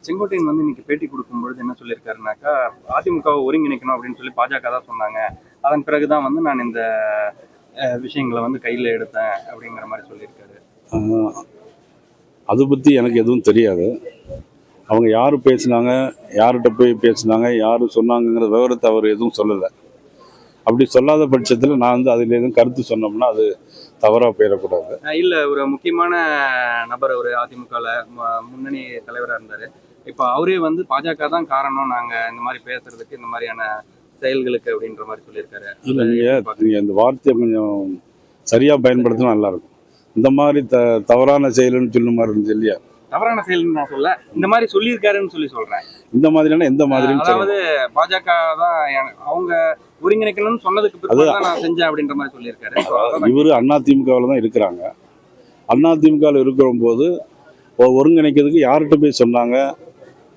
செங்கோட்டையன் வந்து இன்னைக்கு பேட்டி கொடுக்கும்பொழுது என்ன சொல்லியிருக்காருனாக்கா, அதிமுகவை ஒருங்கிணைக்கணும் அப்படின்னு சொல்லி பாஜக தான் சொன்னாங்க. அதன் பிறகுதான் வந்து நான் இந்த விஷயங்களை வந்து கையில் எடுத்தேன் அப்படிங்கிற மாதிரி சொல்லியிருக்காரு. அதை பற்றி எனக்கு எதுவும் தெரியாது. அவங்க யார் பேசினாங்க, யார்கிட்ட போய் பேசினாங்க, யார் சொன்னாங்கங்கிற விவரத்தை அவர் எதுவும் சொல்லலை. அப்படி சொல்லாத பட்சத்தில் நான் வந்து அதில் எதுவும் கருத்து சொன்னோம்னா அது தவறாக போயிடக்கூடாது. இல்லை, ஒரு முக்கியமான நபர், ஒரு அதிமுகவில் முன்னணி தலைவராக இருந்தார். இப்போ அவரே வந்து பாஜக தான் காரணம் நாங்கள் இந்த மாதிரி பேசுறதுக்கு, இந்த மாதிரியான செயல்களுக்கு அப்படின்ற மாதிரி சொல்லியிருக்காரு. இல்லை, நீங்கள் இந்த வார்த்தையை கொஞ்சம் சரியாக பயன்படுத்தினா நல்லாயிருக்கும். இந்த மாதிரி தவறான செயல்னு சொல்ல மாதிரி இருந்துச்சு இல்லையா? தவறான செயல்னு நான் சொல்ல, இந்த மாதிரி சொல்லியிருக்காருன்னு சொல்லி சொல்றேன். இந்த மாதிரினா எந்த மாதிரி? அதாவது பாஜக தான் அவங்க ஒருங்கிணைக்கணும்னு சொன்னதுக்கு பிறகு தான் நான் செஞ்சேன் அப்படின்ற மாதிரி சொல்லியிருக்காரு. இவர் அதிமுகவில் தான் இருக்கிறாங்க. அதிமுகவில் இருக்கிற போது ஒருங்கிணைக்கிறதுக்கு யார்கிட்ட போய் சொன்னாங்க,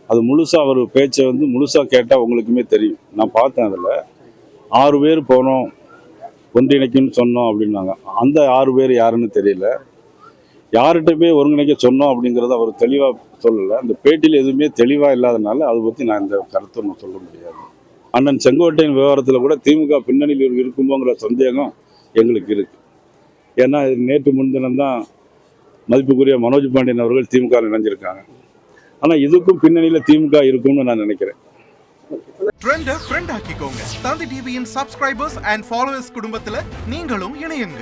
அது முழுசாக அவர் பேச்சை வந்து முழுசாக கேட்டால் உங்களுக்குமே தெரியும். நான் பார்த்தேன், அதில் 6 பேர் போனோம் ஒன்றிணைக்குன்னு சொன்னோம் அப்படின்னாங்க. அந்த 6 பேர் யாருன்னு தெரியல. யார்கிட்ட போய் ஒருங்கிணைக்க சொன்னோம் அப்படிங்கிறத அவர் தெளிவாக சொல்லலை. அந்த பேட்டியில் எதுவுமே தெளிவாக இல்லாதனால அதை பற்றி நான் இந்த கருத்தை ஒன்றும் சொல்ல முடியாது. அண்ணன் செங்கோட்டையின் விவகாரத்தில் கூட திமுக பின்னணியில் இருக்கும்போங்கிற சந்தேகம் எங்களுக்கு இருக்குது. ஏன்னா நேற்று முன்தினம்தான் மதிப்புக்குரிய மனோஜ் பாண்டியன் அவர்கள் திமுக இணைஞ்சிருக்காங்க. ஆனால் இதுக்கும் பின்னணியில் திமுக இருக்கும்னு நான் நினைக்கிறேன். ட்ரெண்டை ஃப்ரெண்ட் ஆக்கிக்கோங்க. தந்தி டிவியின் சப்ஸ்கிரைபர்ஸ் அண்ட் ஃபாலோவர்ஸ் குடும்பத்தில் நீங்களும் இணையுங்க.